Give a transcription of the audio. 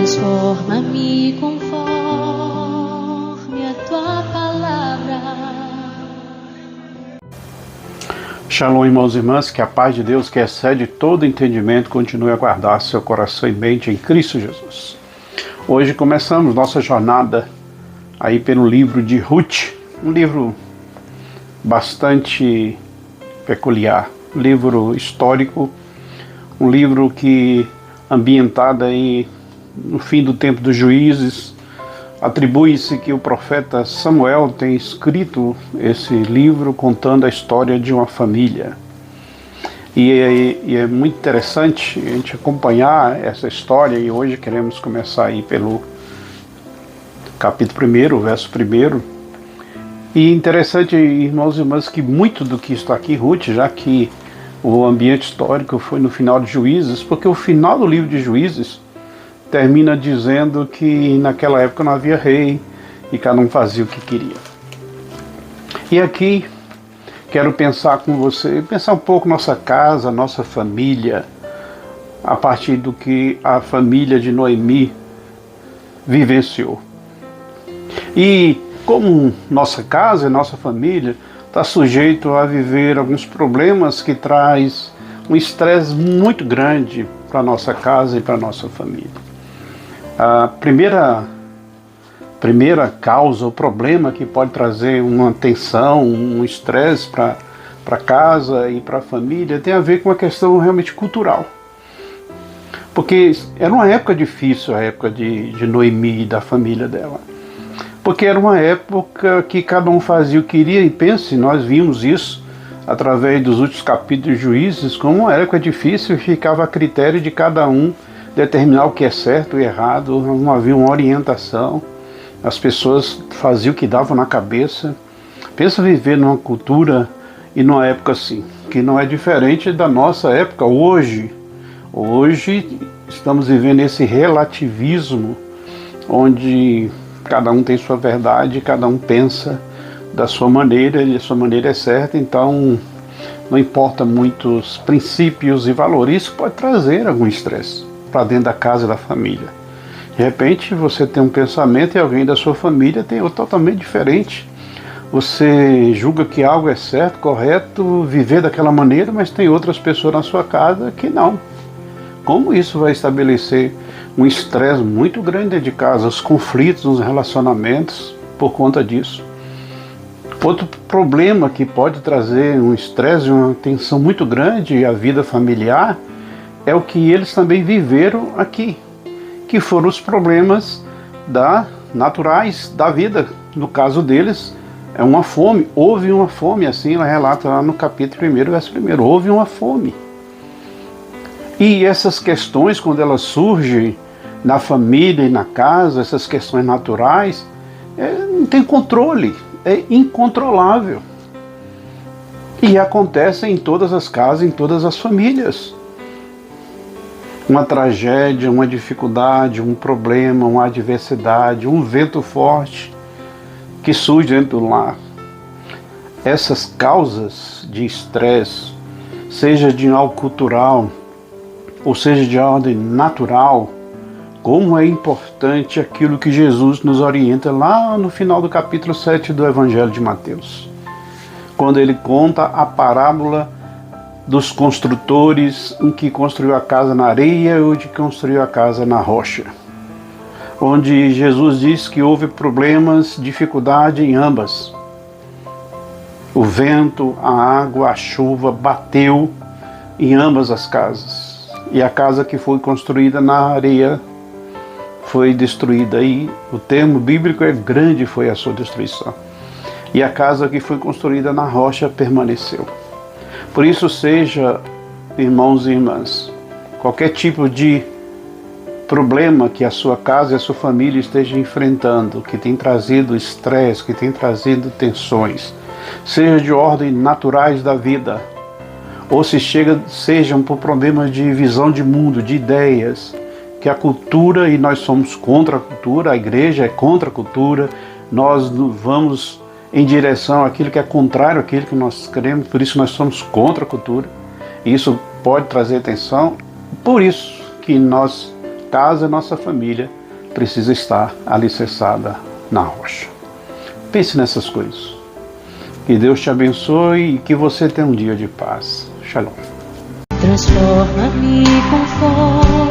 Transforma-me conforme a tua palavra. Shalom, irmãos e irmãs, que a paz de Deus, que excede todo entendimento, continue a guardar seu coração e mente em Cristo Jesus. Hoje começamos nossa jornada aí pelo livro de Ruth, um livro bastante peculiar, um livro histórico, um livro que ambientado aí no fim do tempo dos juízes. Atribui-se que o profeta Samuel tem escrito esse livro contando a história de uma família. E é muito interessante a gente acompanhar essa história, e hoje queremos começar aí pelo capítulo 1, verso 1. E interessante, irmãos e irmãs, que muito do que está aqui, Ruth, já que o ambiente histórico foi no final de Juízes, porque o final do livro de Juízes termina dizendo que naquela época não havia rei e cada um fazia o que queria. E aqui quero pensar com você, pensar um pouco nossa casa, nossa família, a partir do que a família de Noemi vivenciou. E como nossa casa e nossa família está sujeito a viver alguns problemas que traz um estresse muito grande para nossa casa e para nossa família. A primeira causa, o problema que pode trazer uma tensão, um estresse para casa e para a família tem a ver com uma questão realmente cultural. Porque era uma época difícil, a época de Noemi e da família dela. Porque era uma época que cada um fazia o que queria, e pense, nós vimos isso através dos últimos capítulos de Juízes, como uma época difícil, ficava a critério de cada um determinar o que é certo e errado, não havia uma orientação, as pessoas faziam o que davam na cabeça. Pensa viver numa cultura e numa época assim, que não é diferente da nossa época hoje. Hoje estamos vivendo esse relativismo, onde cada um tem sua verdade, cada um pensa da sua maneira, e a sua maneira é certa, então não importa muito os princípios e valores. Isso pode trazer algum estresse para dentro da casa e da família. De repente você tem um pensamento e alguém da sua família tem outro totalmente diferente. Você julga que algo é certo, correto, viver daquela maneira, mas tem outras pessoas na sua casa que não. Como isso vai estabelecer um estresse muito grande dentro de casa, os conflitos nos relacionamentos por conta disso. Outro problema que pode trazer um estresse e uma tensão muito grande à vida familiar é o que eles também viveram aqui, que foram os problemas naturais da vida. No caso deles, é uma fome. Houve uma fome, assim ela relata lá no capítulo 1, verso 1. Houve uma fome. E essas questões, quando elas surgem na família e na casa, essas questões naturais, não tem controle, é incontrolável. E acontece em todas as casas, em todas as famílias. Uma tragédia, uma dificuldade, um problema, uma adversidade, um vento forte que surge dentro do lar. Essas causas de estresse, seja de algo cultural, ou seja de ordem natural, como é importante aquilo que Jesus nos orienta lá no final do capítulo 7 do Evangelho de Mateus, quando ele conta a parábola dos construtores, um que construiu a casa na areia e o que construiu a casa na rocha, onde Jesus diz que houve problemas, dificuldade em ambas. O vento, a água, a chuva bateu em ambas as casas, e a casa que foi construída na areia foi destruída, e o termo bíblico é grande foi a sua destruição, e a casa que foi construída na rocha permaneceu. Por isso, seja, irmãos e irmãs, qualquer tipo de problema que a sua casa e a sua família estejam enfrentando, que tem trazido estresse, que tem trazido tensões, seja de ordem naturais da vida, ou sejam por problemas de visão de mundo, de ideias, que a cultura, e nós somos contra a cultura, a igreja é contra a cultura, nós vamos em direção àquilo que é contrário àquilo que nós queremos, por isso nós somos contra a cultura, e isso pode trazer tensão. Por isso que nós casa, nossa família precisa estar alicerçada na rocha. Pense nessas coisas. Que Deus te abençoe e que você tenha um dia de paz. Shalom. Transforma-me conforme